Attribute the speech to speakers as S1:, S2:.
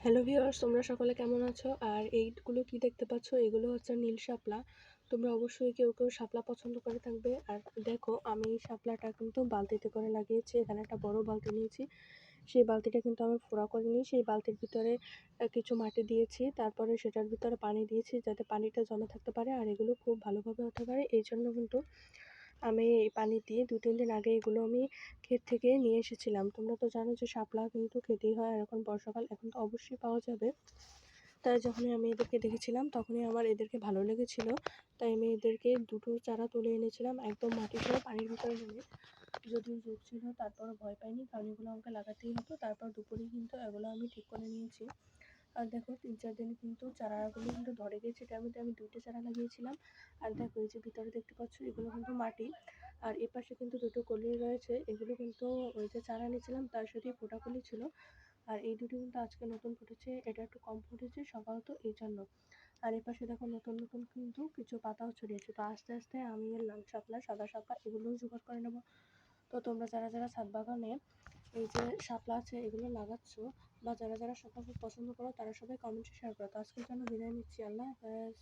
S1: Hello viewers, তোমরা সকলে কেমন আছো? আর এইগুলো কি দেখতে পাচ্ছ? এগুলো হচ্ছে নীল শাপলা। তোমরা অবশ্যই কেউ কেউ শাপলা পছন্দ করে থাকবে। আর দেখো, আমি এই শাপলাটা কিন্তু বালতিতে করে লাগিয়েছি। এখানে একটা বড় বালতি নিয়েছি। সেই বালতিটা কিন্তু আমি ফোঁড়া করিনি। সেই বালতির ভিতরে কিছু মাটি দিয়েছি, তারপরে সেটার ভিতরে পানি দিয়েছি যাতে পানিটা জমে থাকতে পারে আর এগুলো খুব ভালোভাবে হতে পারে। এই জন্য কিন্তু আমি এই পানি দিয়ে ২-৩ দিন আগে এগুলো আমি ক্ষেত থেকে নিয়ে এসেছিলাম। তোমরা তো জানো যে শাপলা কিন্তু খেতেই হয়, আর এখন বর্ষাকাল, এখন তো অবশ্যই পাওয়া যাবে। তাই যখনই আমি এদেরকে দেখেছিলাম তখনই আমার এদেরকে ভালো লেগেছিল। তাই আমি এদেরকে ২ টো চারা তুলে এনেছিলাম একদম মাটি সহ পানির ভিতরে নেমে। যদিও জোর ছিল তারপরও ভয় পাইনি, কারণ এগুলো আমাকে লাগাতেই হতো। তারপর দুপুরে কিন্তু এগুলো আমি ঠিক করে নিয়েছি। আর দেখো, ৩-৪ দিনে কিন্তু চারাগুলো কিন্তু ধরে গেছে। এটার মধ্যে আমি ২টা চারা লাগিয়েছিলাম। আর দেখো, এই যে ভিতরে দেখতে পাচ্ছ এগুলো কিন্তু মাটি। আর এপাশে কিন্তু ২টো কলি রয়েছে। এগুলো কিন্তু ওই যে চারা নিয়েছিলাম তার সাথেই ফোটা কলি ছিল। আর এই দুটো কিন্তু আজকে নতুন ফুটেছে। এটা একটু কম ফুটেছে সকালত, এই জন্য। আর এপাশে দেখো নতুন নতুন কিন্তু কিছু পাতাও ছড়িয়েছে। তো আস্তে আস্তে আমি এর লাল শাপলা, সাদা শাপলা এগুলোও জোগাড় করে নেবো। তো তোমরা যারা যারা ছাদ বাগানে এই যে শাপলা আছে এগুলো লাগাচ্ছ, বা যারা যারা শাপলা খুব পছন্দ করো, তারা সবাই কমেন্টে শেয়ার করো। তো আজকের জন্য বিদায় নিচ্ছি। আল্লাহ হাফেজ।